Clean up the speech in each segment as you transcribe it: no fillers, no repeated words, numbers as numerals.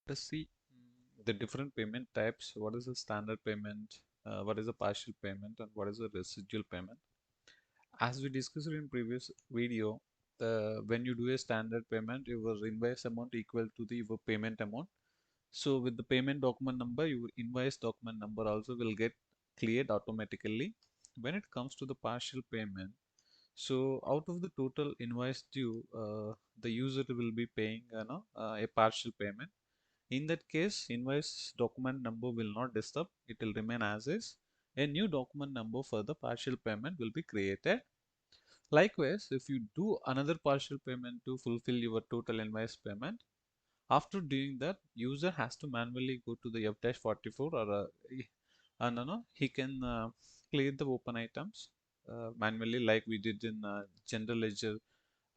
Let's see the different payment types. What is a standard payment? What is a partial payment? And what is a residual payment? As we discussed in previous video, when you do a standard payment, your invoice amount equal to the your payment amount. So with the payment document number, your invoice document number also will get cleared automatically. When it comes to the partial payment, so out of the total invoice due, the user will be paying a partial payment. In that case, invoice document number will not disturb, it will remain as is. A new document number for the partial payment will be created. Likewise, if you do another partial payment to fulfill your total invoice payment, after doing that, user has to manually go to the F-44 or he can clear the open items manually like we did in general ledger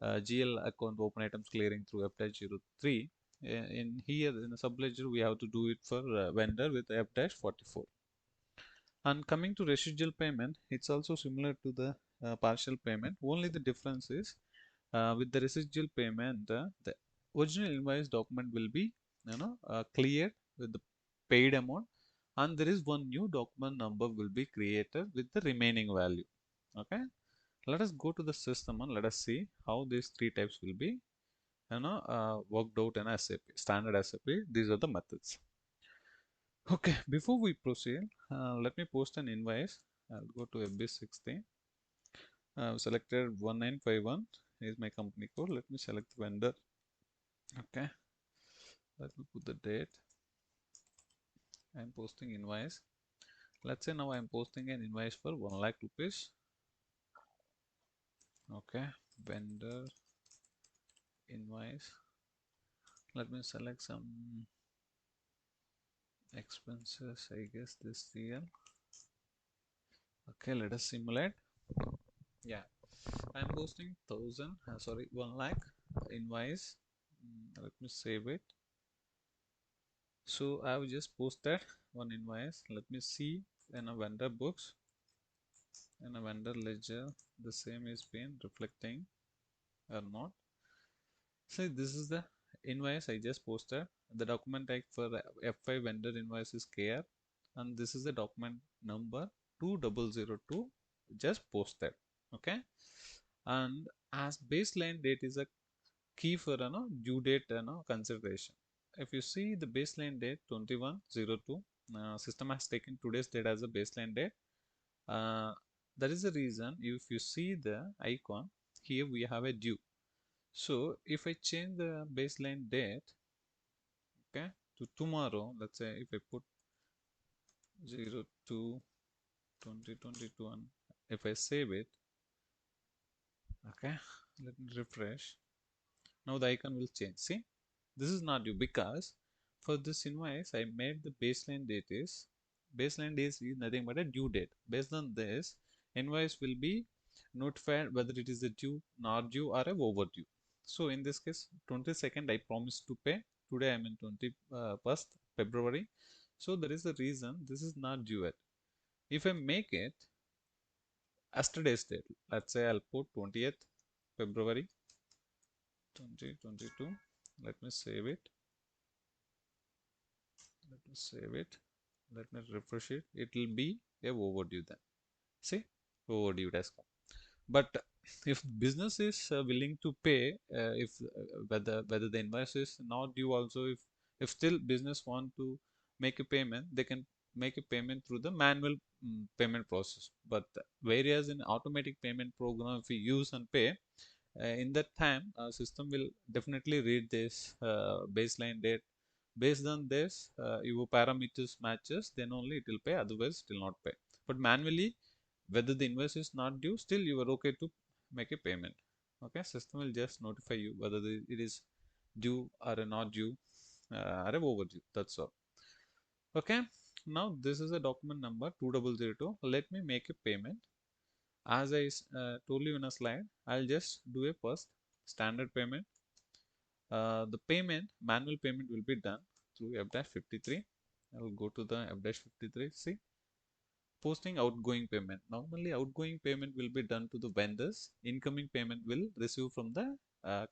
GL account open items clearing through F-03. In here in the subledger we have to do it for vendor with F-44. And coming to residual payment, it's also similar to the partial payment. Only the difference is with the residual payment, the original invoice document will be cleared with the paid amount, and there is one new document number will be created with the remaining value. Okay, let us go to the system and let us see how these three types will be worked out in SAP standard SAP. These are the methods. Okay, before we proceed, let me post an invoice. I'll go to FB60. I've selected 1951 is my company code. Let me select the vendor. Okay, let me put the date. I'm posting invoice. Let's say now I'm posting an invoice for 1 lakh rupees. Okay, vendor invoice. Let me select some expenses. I guess this year. Okay, let us simulate. Yeah, I'm posting 1 lakh invoice. Let me save it. So I have just posted one invoice. Let me see in a vendor books, in a vendor ledger, the same is been reflecting or not. So this is the invoice I just posted. The document type for F5 vendor invoice is KR, and this is the document number 2002 just posted. Okay, and as baseline date is a key for due date consideration. If you see the baseline date 2102, system has taken today's date as a baseline date. That is the reason if you see the icon here we have a due. So if I change the baseline date, okay, to tomorrow, let's say if I put 02 2022 and if I save it, okay, let me refresh. Now the icon will change. See, this is not due because for this invoice I made the baseline date is nothing but a due date. Based on this, invoice will be notified whether it is a due, not due, or a overdue. So in this case, 22nd I promised to pay. Today I'm in 21st February. So there is a reason this is not due yet. If I make it yesterday's date, let's say I'll put 20th February 2022. Let me save it. Let me save it. Let me refresh it. It will be a overdue then. See, overdue it has come. But if business is willing to pay, if whether the invoice is not due also, if still business want to make a payment, they can make a payment through the manual payment process. But whereas in automatic payment program, if we use and pay, in that time, system will definitely read this baseline date. Based on this, your parameters matches, then only it will pay. Otherwise, it will not pay. But manually, whether the invoice is not due, still you are okay to make a payment. Okay, system will just notify you whether it is due or not due or overdue. That's all. Okay, now this is a document number 2002. Let me make a payment. As I told you in a slide, I'll just do a first standard payment. The payment, manual payment will be done through F-53. I'll go to the F-53. See, posting outgoing payment. Normally, outgoing payment will be done to the vendors. Incoming payment will receive from the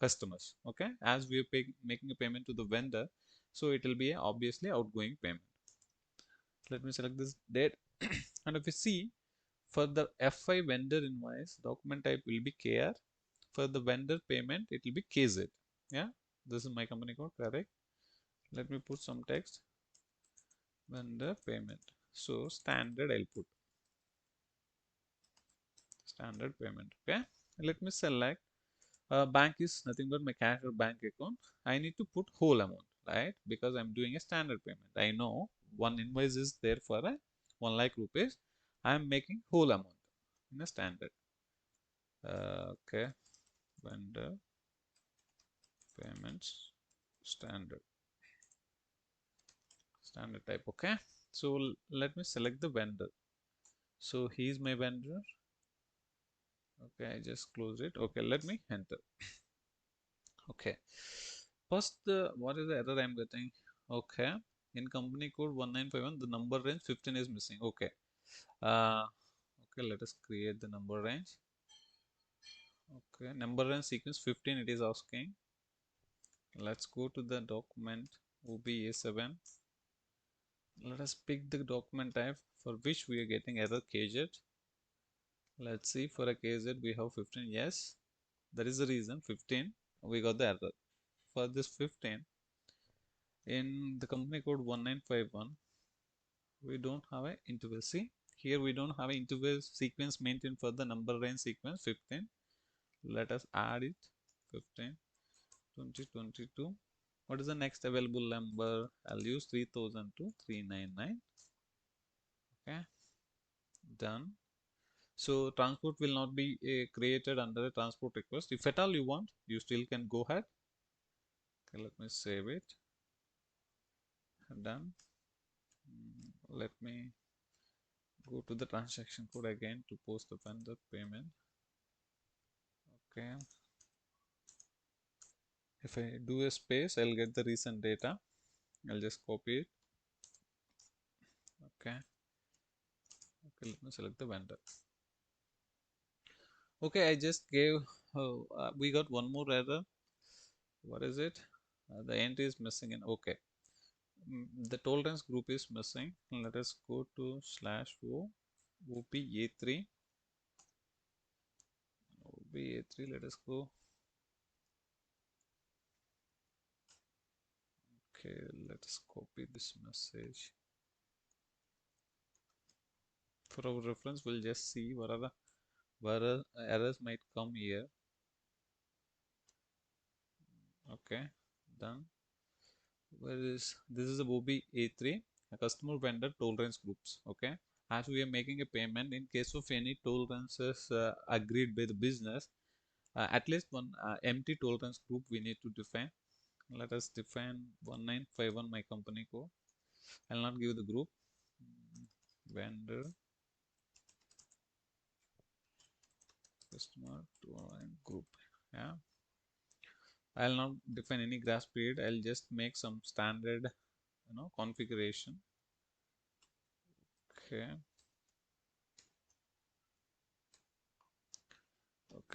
customers. Okay, as we are making a payment to the vendor, so it will be a obviously outgoing payment. Let me select this date and if you see for the F5 vendor invoice, document type will be KR. For the vendor payment, it will be KZ. Yeah, this is my company code, correct? Let me put some text. Vendor payment. So standard I'll put standard payment. Okay. Let me select bank is nothing but my cash or bank account. I need to put whole amount, right? Because I'm doing a standard payment. I know one invoice is there for a 1 lakh rupees. I'm making whole amount in a standard. Okay, vendor payments standard type. Okay, so let me select the vendor. So he's my vendor. Okay, I just close it. Okay, let me enter. Okay, first what is the error I'm getting? Okay, in company code 1951 the number range 15 is missing. Okay, uh okay, let us create the number range. Okay, number range sequence 15 it is asking. Let's go to the document OBA7. Let us pick the document type for which we are getting error KZ. Let's see, for a KZ we have 15. Yes, that is the reason 15 we got the error. For this 15 in the company code 1951 we don't have an interval. See, here we don't have an interval sequence maintained for the number range sequence 15. Let us add it 15 2022. What is the next available number? I'll use 3002 399. Okay, done. So transport will not be created under a transport request. If at all you want, you still can go ahead. Okay, let me save it. Done. Let me go to the transaction code again to post the vendor payment. Okay. If I do a space, I'll get the recent data. I'll just copy it. Okay. Okay, let me select the vendor. Okay, I just gave, we got one more error. What is it? The entry is missing in, okay. The tolerance group is missing. Let us go to /o OPA3. OPA3, let us go. Okay, let us copy this message. For our reference, we'll just see what are the errors might come here. Okay, done. Where is this? Is a OBA3, a customer vendor tolerance groups. Okay, as we are making a payment, in case of any tolerances agreed by the business, at least one empty tolerance group we need to define. Let us define 1951 my company code. I'll not give the group. Vendor customer tolerance group. Yeah, I'll not define any grace period. I'll just make some standard configuration. Okay,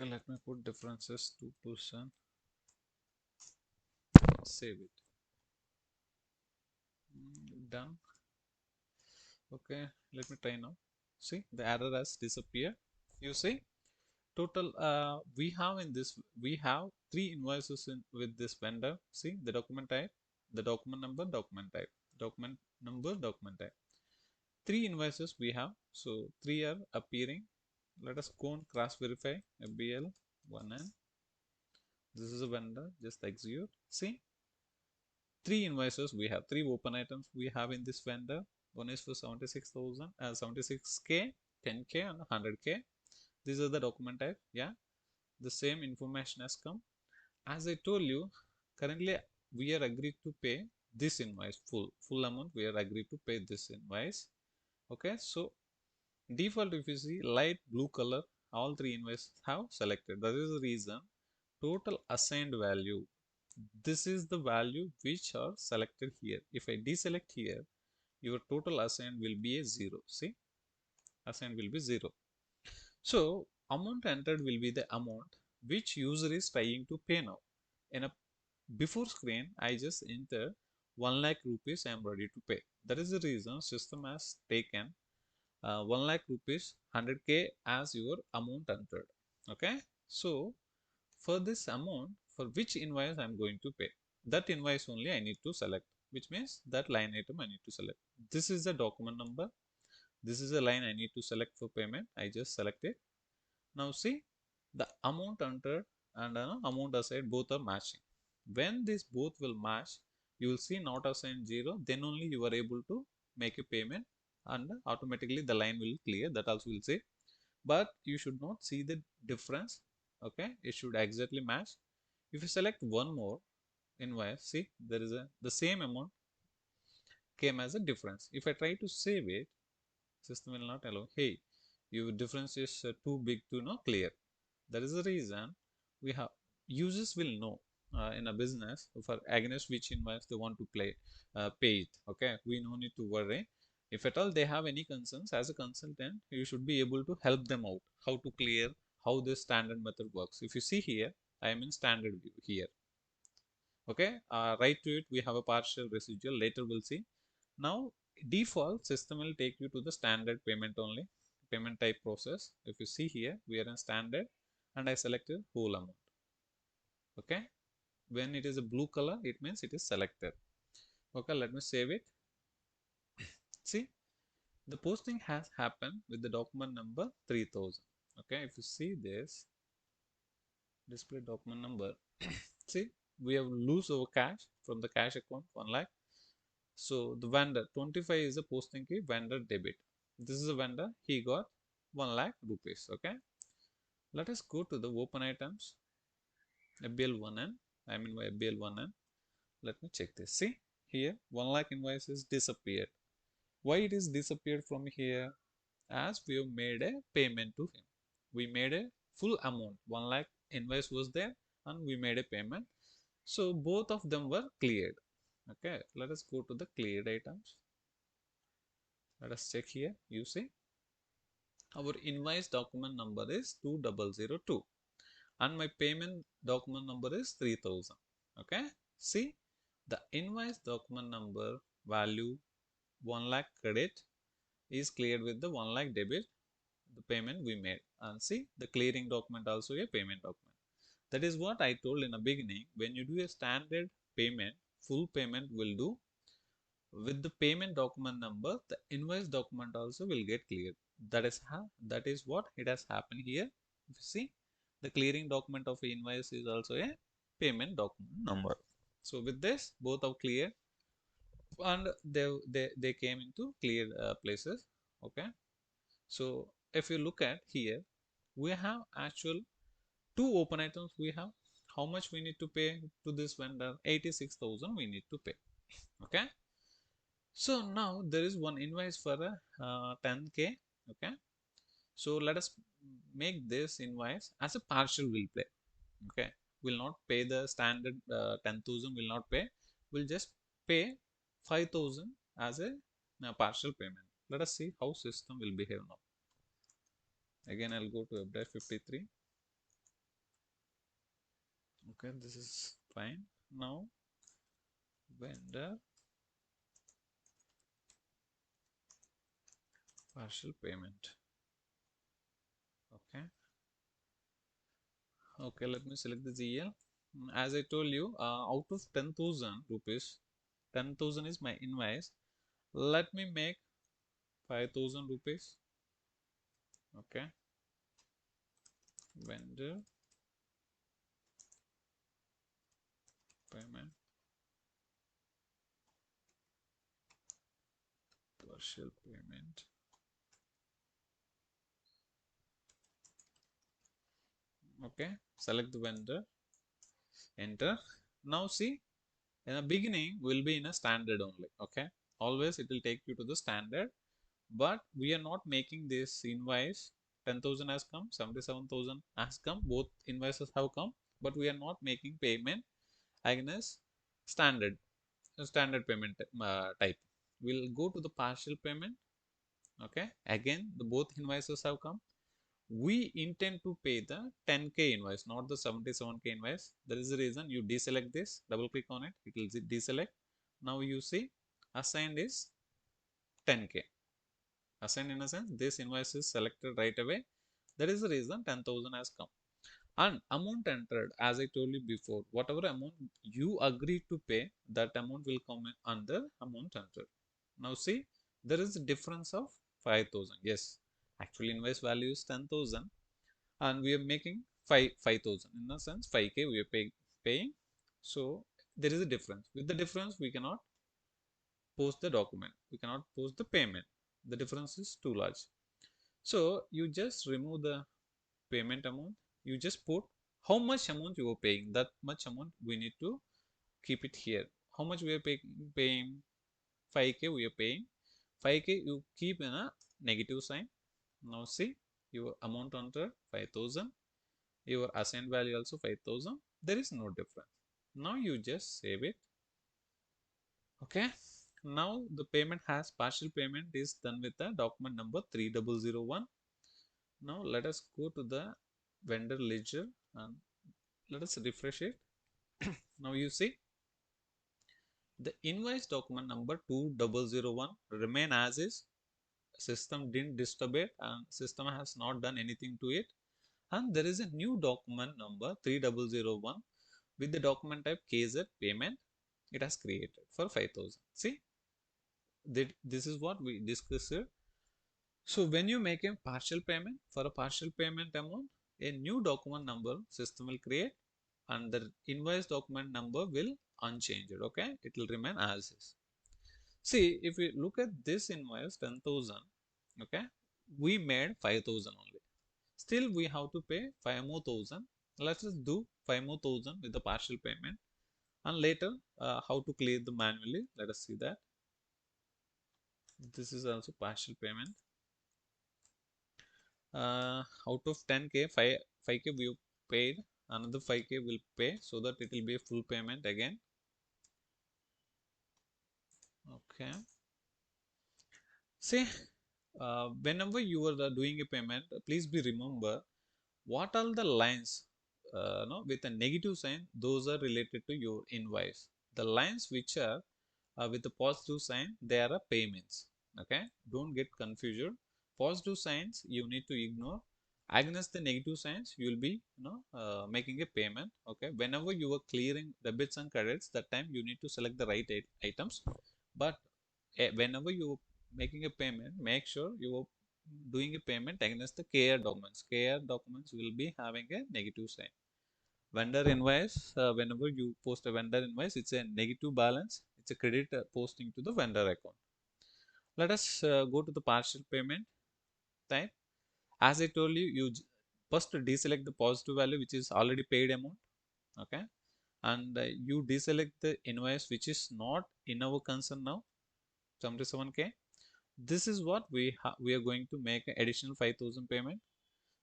let me put differences 2%. Save it. Done. Okay, let me try now. See, the error has disappeared. You see, total we have in this, we have 3 invoices with this vendor. See, the document type, the document number, document type, document number, document type. 3 invoices we have, so 3 are appearing. Let us go and cross verify. FBL 1N, this is a vendor, just execute. See, 3 invoices we have, 3 open items we have in this vendor. One is for 76,000 76k, 10k and 100k. These are the document type. Yeah, the same information has come. As I told you, currently we are agreed to pay this invoice, full amount we are agreed to pay this invoice. Okay, so default, if you see light blue color, all 3 invoices have selected. That is the reason total assigned value, this is the value which are selected here. If I deselect here, your total assigned will be a 0. See, assigned will be 0. So amount entered will be the amount which user is trying to pay now. In a before screen, I just enter 1 lakh rupees I am ready to pay. That is the reason system has taken 1 lakh rupees 100k as your amount entered. Okay, so for this amount, for which invoice I am going to pay, that invoice only I need to select, which means that line item I need to select. This is the document number, this is the line I need to select for payment. I just select it. Now see, the amount entered and amount assigned both are matching. When these both will match, you will see not assigned 0, then only you are able to make a payment and automatically the line will clear. That also will say, but you should not see the difference. Okay, it should exactly match. If you select one more invoice, see there is the same amount came as a difference. If I try to save it, system will not allow. Hey, your difference is too big to clear. That is the reason we have users will know in a business for against which invoice they want to pay it. Okay, we no need to worry. If at all they have any concerns, as a consultant, you should be able to help them out how to clear, how this standard method works. If you see here, I am in standard view here. Okay, right to it we have a partial residual. Later we'll see. Now default system will take you to the standard payment only, payment type process. If you see here, we are in standard and I selected whole amount. Okay, when it is a blue color, it means it is selected. Okay, let me save it. See, the posting has happened with the document number 3000. Okay, if you see this display document number, see, we have lose our cash from the cash account 1 lakh. So the vendor 25 is the posting key, vendor debit. This is a vendor, he got 1 lakh rupees. Okay, let us go to the open items, FBL1N. I mean by FBL1N. Let me check this. See here, 1 lakh invoice is disappeared. Why it is disappeared from here? As we have made a payment to him. We made a full amount. 1 lakh invoice was there and we made a payment. So both of them were cleared. Okay, let us go to the cleared items. Let us check here. You see, our invoice document number is 2002 and my payment document number is 3000. Okay, see, the invoice document number value 1 lakh credit is cleared with the 1 lakh debit, the payment we made. And see, the clearing document also a payment document. That is what I told in the beginning. When you do a standard payment, full payment will do with the payment document number, the invoice document also will get cleared. That is what it has happened here. If you see, the clearing document of invoice is also a payment document number. So with this, both are clear and they came into clear places. Okay, so if you look at here, we have actual two open items. We have how much we need to pay to this vendor, 86,000 we need to pay. Okay, so now there is one invoice for 10k. Okay, so let us make this invoice as a partial will pay. Okay, will not pay the standard 10,000 will not pay, will just pay 5,000 as a partial payment. Let us see how system will behave now. Again I'll go to f-53. Okay, this is fine. Now vendor partial payment. Okay, okay, let me select the GL. As I told you, out of 10,000 rupees, 10,000 is my invoice. Let me make 5,000 rupees. Okay, vendor payment partial payment. Okay, select the vendor, enter. Now see, in the beginning will be in a standard only. Okay, always it will take you to the standard, but we are not making this invoice. 10,000 has come, 77,000 has come, both invoices have come, but we are not making payment against standard payment type. We'll go to the partial payment. Okay, again the both invoices have come. We intend to pay the 10k invoice, not the 77k invoice. That is the reason you deselect this, double click on it, it will deselect. Now you see assigned is 10k. Assigned in a sense this invoice is selected right away. That is the reason 10,000 has come. And amount entered, as I told you before, whatever amount you agree to pay, that amount will come under amount entered. Now see, there is a difference of 5,000. Yes, actually invoice value is 10,000 and we are making 5,000. In a sense, 5k we are paying. So there is a difference. With the difference, we cannot post the document. We cannot post the payment. The difference is too large. So you just remove the payment amount. You just put how much amount you are paying. That much amount we need to keep it here. How much we are paying? 5k we are paying. 5k you keep in a negative sign. Now see your amount under 5,000. Your assigned value also 5,000. There is no difference. Now you just save it. Okay. Now the payment has partial payment is done with the document number 3001. Now let us go to the vendor ledger and let us refresh it. Now you see the invoice document number 2001 remain as is. System didn't disturb it and system has not done anything to it. And there is a new document number 3001 with the document type KZ payment. It has created for 5,000. See, this is what we discussed here. So when you make a partial payment, for a partial payment amount, a new document number system will create and the invoice document number will unchanged. Okay, it will remain as is. See, if we look at this invoice 10,000, okay, we made 5,000 only. Still we have to pay 5 more thousand. Let's just do 5 more thousand with the partial payment and later how to clear the manually. Let us see that. This is also partial payment. Out of 10k, 5k we paid, another 5k will pay so that it will be a full payment again. Okay. See, whenever you are doing a payment, please be remember what are the lines no, with a negative sign, those are related to your invoice. The lines which are with the positive sign, they are payments. Okay, don't get confused. Positive signs you need to ignore. Against the negative signs, you will be making a payment. Okay, whenever you are clearing debits and credits, that time you need to select the right items. But whenever you are making a payment, make sure you are doing a payment against the KR documents. KR documents will be having a negative sign. Vendor invoice, whenever you post a vendor invoice, it's a negative balance. It's a credit posting to the vendor account. Let us go to the partial payment type. As I told you, you first deselect the positive value which is already paid amount. Okay, and you deselect the invoice which is not in our concern now, 77k. This is what we are going to make an additional 5,000 payment.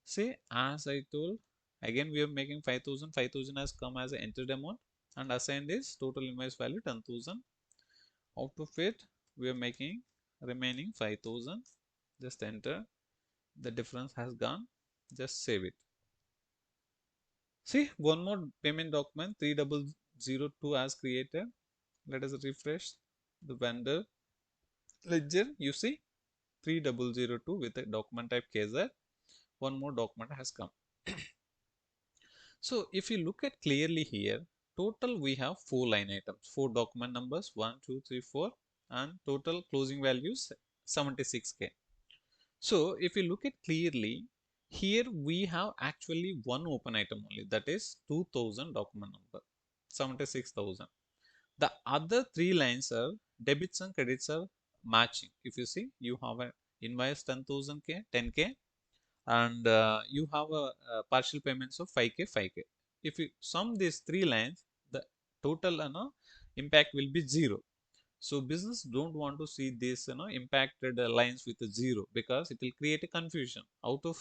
See, as I told, again we are making 5,000. 5,000 has come as an entered amount and assigned is total invoice value 10,000. Out of it, we are making remaining 5,000. Just enter. The difference has gone. Just save it. See, one more payment document 3002 as created. Let us refresh the vendor ledger. You see 3002 with a document type KZ. One more document has come. So if you look at clearly here, total we have 4 line items, 4 document numbers 1, 2, 3, 4 and total closing values 76k. So if you look at clearly, here we have actually one open item only, that is 2000 document number, 76,000. The other 3 lines are debits and credits are matching. If you see, you have an invoice 10,000k, 10k and you have a partial payments of 5k 5k. If you sum these 3 lines, the total impact will be 0. So business don't want to see this impacted lines with a 0 because it will create a confusion. Out of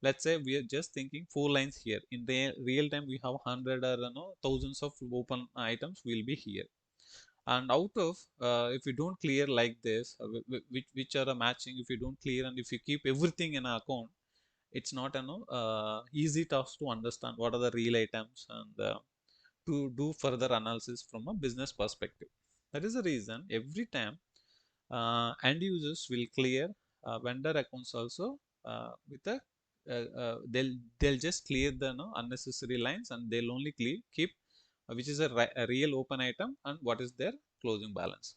let's say we are just thinking 4 lines here, in the real time we have 100 or thousands of open items will be here. And out of if you don't clear like this, which are matching, if you don't clear and if you keep everything in an account, it's not easy task to understand what are the real items and to do further analysis from a business perspective. That is the reason every time end users will clear vendor accounts also with a they'll just clear the unnecessary lines, and they'll only keep which is a real open item and what is their closing balance.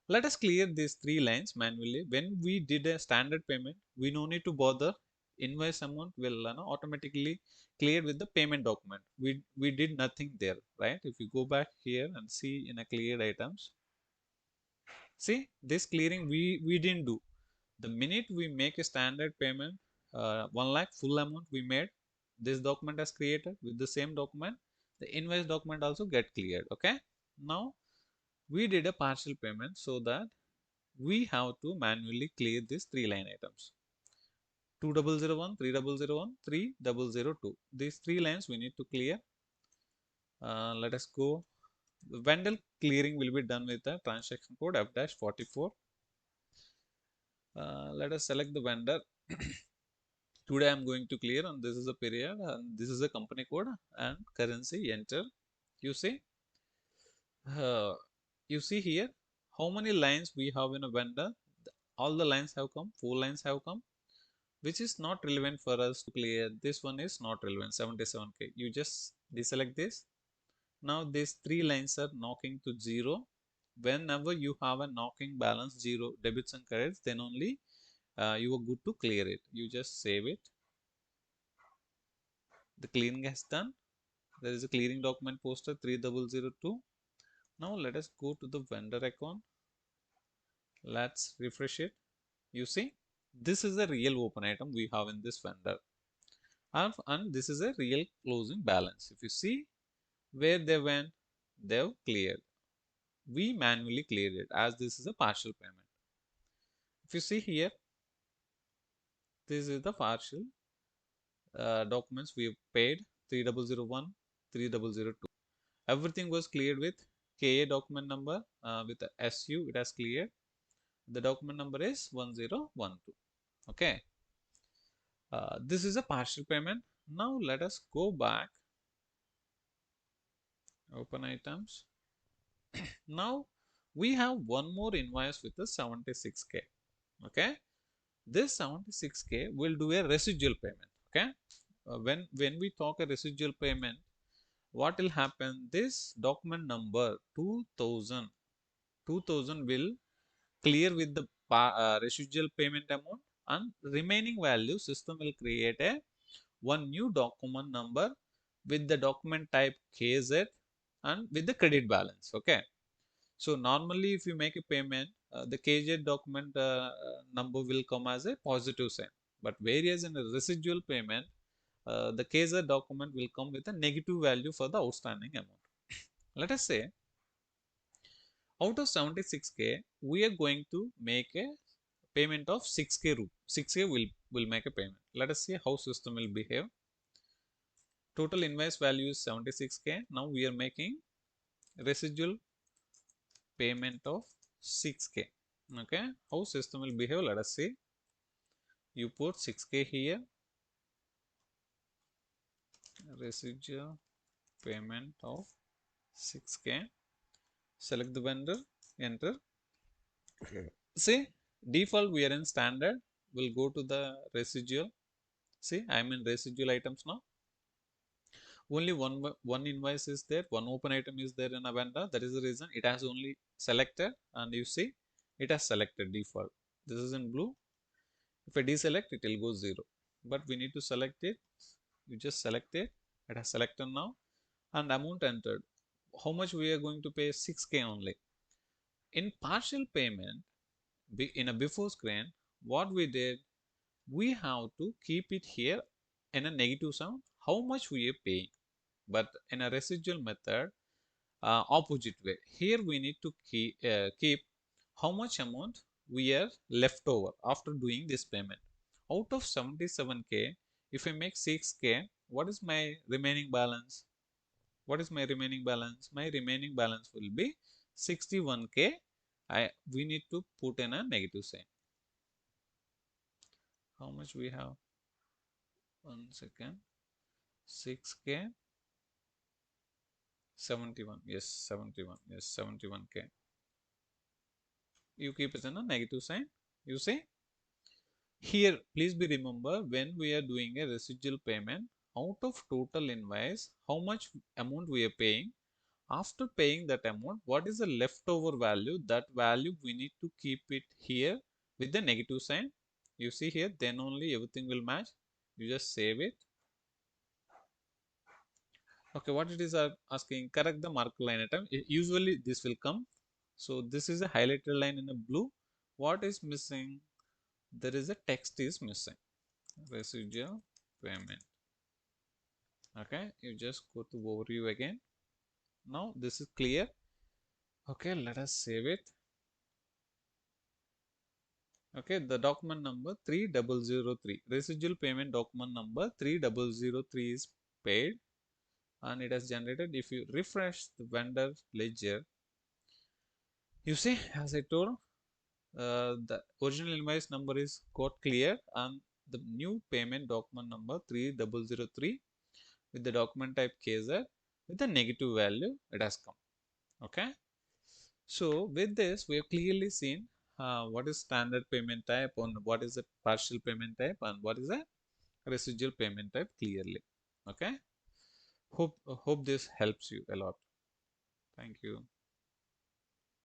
Let us clear these three lines manually. When we did a standard payment, we no need to bother. Invoice amount will automatically clear with the payment document. We did nothing there, right? If you go back here and see in a cleared items, see this clearing we didn't do. The minute we make a standard payment, 1 lakh full amount we made, this document has created with the same document. The invoice document also get cleared. Okay. Now we did a partial payment so that we have to manually clear these three line items: 2001, 3001, 3002. These three lines we need to clear. Let us go. The vendor clearing will be done with the transaction code F-44. Let us select the vendor. Today I am going to clear, and this is a period, and this is a company code and currency. Enter. You see, uh, you see here how many lines we have in a vendor. All the lines have come. 4 lines have come, which is not relevant for us to clear. This one is not relevant. 77k. You just deselect this. Now these three lines are knocking to 0. Whenever you have a knocking balance 0 debits and credits, then only you are good to clear it. You just save it. The clearing has done. There is a clearing document posted 3002. Now let us go to the vendor account. Let's refresh it. You see, this is a real open item we have in this vendor, and this is a real closing balance. If you see where they went, they've cleared. We manually cleared it as this is a partial payment. If you see here, this is the partial documents we have paid: 3001, 3002. Everything was cleared with KA document number with the SU. It has cleared. The document number is 1012. Okay. This is a partial payment. Now let us go back. Open items. Now we have one more invoice with the 76k. Okay. This 76k will do a residual payment. Okay. When we talk a residual payment, what will happen? This document number 2000 will clear with the residual payment amount, and remaining value system will create a one new document number with the document type KZ and with the credit balance. Okay. So normally if you make a payment, the KZ document number will come as a positive sign. But whereas in a residual payment, the KZ document will come with a negative value for the outstanding amount. Let us say out of 76k, we are going to make a payment of 6k rupee. 6k will make a payment. Let us see how system will behave. Total invoice value is 76k. Now we are making residual payment of 6k. Okay, how system will behave? Let us see. You put 6k here, residual payment of 6k. Select the vendor, enter. See, default we are in standard. We'll go to the residual. See, I'm in residual items now. Only one invoice is there, one open item is there in a vendor. That is the reason it has only selected, and you see it has selected default. This is in blue. If I deselect, it will go 0. But we need to select it. You just select it. It has selected now, and amount entered. How much we are going to pay? 6k only. In partial payment, in a before screen, what we did, we have to keep it here in a negative sum, how much we are paying. But in a residual method, opposite way, here we need to keep how much amount we are left over after doing this payment. Out of 77k, if I make 6k, what is my remaining balance? What is my remaining balance? My remaining balance will be 61k. We need to put in a negative sign. How much we have? 1 second. 6k, 71. Yes, 71. Yes, 71k. you keep it in a negative sign. You see here, please be remember when we are doing a residual payment out of total invoice, how much amount we are paying. After paying that amount, what is the leftover value? That value we need to keep it here with the negative sign. You see here, then only everything will match. You just save it. Okay, what it is asking, correct the marker line item. Usually this will come. So this is a highlighted line in a blue. What is missing? There is a text is missing. Residual payment. Okay, you just go to overview again. Now this is clear. Okay, let us save it. Okay, the document number 3003, residual payment document number 3003 is paid and it has generated. If you refresh the vendor ledger, you see, as I told, the original invoice number is got clear and the new payment document number 3003 with the document type KZ with the negative value it has come. Okay, so with this we have clearly seen what is standard payment type and what is the partial payment type and what is a residual payment type clearly. Okay, hope this helps you a lot. Thank you.